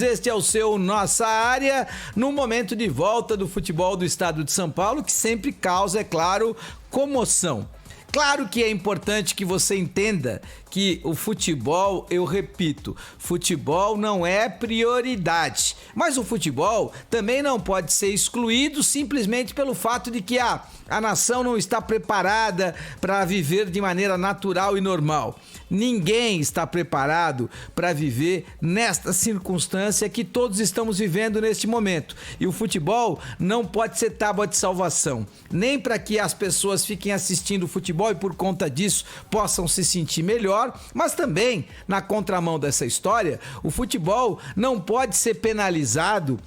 Este é o seu Nossa Área, no momento de volta do futebol do estado de São Paulo, que sempre causa, é claro, comoção. Claro que é importante que você entenda que o futebol, eu repito, futebol não é prioridade. Mas o futebol também não pode ser excluído simplesmente pelo fato de que a nação não está preparada para viver de maneira natural e normal. Ninguém está preparado para viver nesta circunstância que todos estamos vivendo neste momento. E o futebol não pode ser tábua de salvação, nem para que as pessoas fiquem assistindo futebol e por conta disso possam se sentir melhor, mas também, na contramão dessa história, o futebol não pode ser penalizado,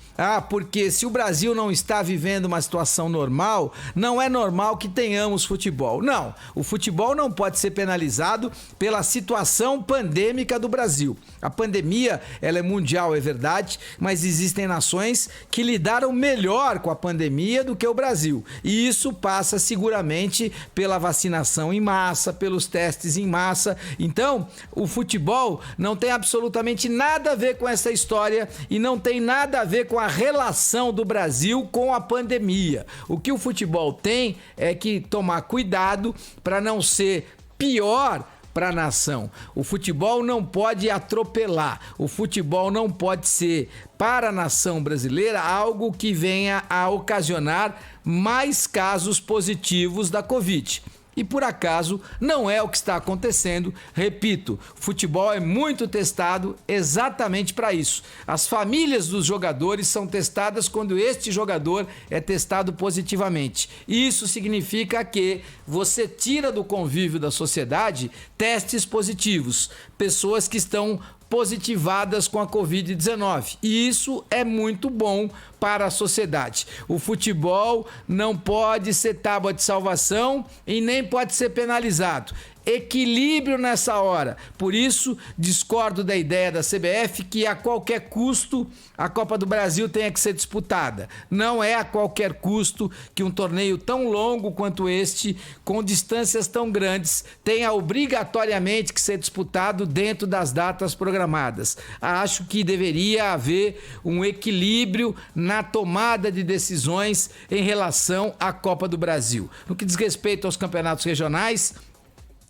porque se o Brasil não está vivendo uma situação normal, não é normal que tenhamos futebol. Não, o futebol não pode ser penalizado pela situação pandêmica do Brasil. A pandemia, ela é mundial, é verdade, mas existem nações que lidaram melhor com a pandemia do que o Brasil. E isso passa seguramente pela vacinação em massa, pelos testes em massa. Então, o futebol não tem absolutamente nada a ver com essa história e não tem nada a ver com a relação do Brasil com a pandemia. O que o futebol tem é que tomar cuidado para não ser pior para a nação. O futebol não pode atropelar, o futebol não pode ser, para a nação brasileira, algo que venha a ocasionar mais casos positivos da Covid. E por acaso não é o que está acontecendo. Repito, futebol é muito testado exatamente para isso. As famílias dos jogadores são testadas quando este jogador é testado positivamente. Isso significa que você tira do convívio da sociedade testes positivos, pessoas que estão positivadas com a Covid-19. E isso é muito bom para a sociedade. O futebol não pode ser tábua de salvação e nem pode ser penalizado. Equilíbrio nessa hora. Por isso, discordo da ideia da CBF que a qualquer custo a Copa do Brasil tenha que ser disputada. Não é a qualquer custo que um torneio tão longo quanto este, com distâncias tão grandes, tenha obrigatoriamente que ser disputado dentro das datas programadas. Acho que deveria haver um equilíbrio na tomada de decisões em relação à Copa do Brasil. No que diz respeito aos campeonatos regionais,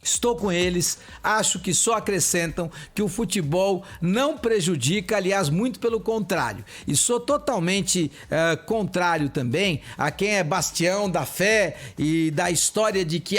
estou com eles, acho que só acrescentam, que o futebol não prejudica, aliás, muito pelo contrário. E sou totalmente contrário também a quem é bastião da fé e da história de que,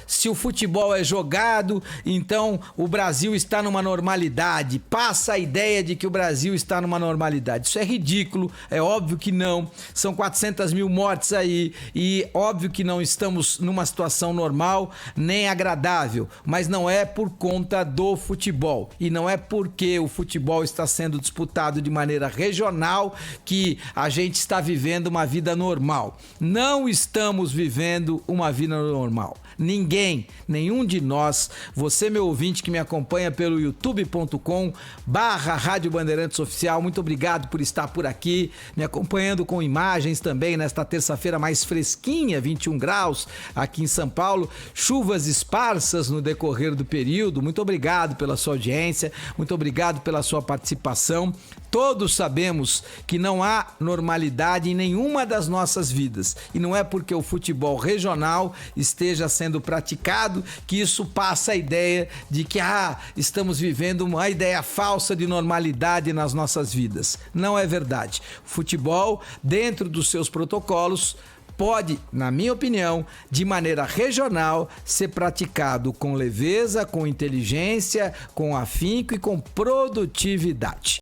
se o futebol é jogado, então o Brasil está numa normalidade. Passa a ideia de que o Brasil está numa normalidade. Isso é ridículo, é óbvio que não. São 400 mil mortes aí e óbvio que não estamos numa situação normal nem agradável. Mas não é por conta do futebol e não é porque o futebol está sendo disputado de maneira regional que a gente está vivendo uma vida normal. Não estamos vivendo uma vida normal. Ninguém, nenhum de nós, você meu ouvinte que me acompanha pelo youtube.com/Rádio Bandeirantes Oficial, muito obrigado por estar por aqui, me acompanhando com imagens também nesta terça-feira mais fresquinha, 21 graus aqui em São Paulo, chuvas esparsas no decorrer do período. Muito obrigado pela sua audiência, muito obrigado pela sua participação. Todos sabemos que não há normalidade em nenhuma das nossas vidas e não é porque o futebol regional esteja sendo praticado que isso passa a ideia de que estamos vivendo uma ideia falsa de normalidade nas nossas vidas. Não é verdade. O futebol, dentro dos seus protocolos, pode, na minha opinião, de maneira regional, ser praticado com leveza, com inteligência, com afinco e com produtividade.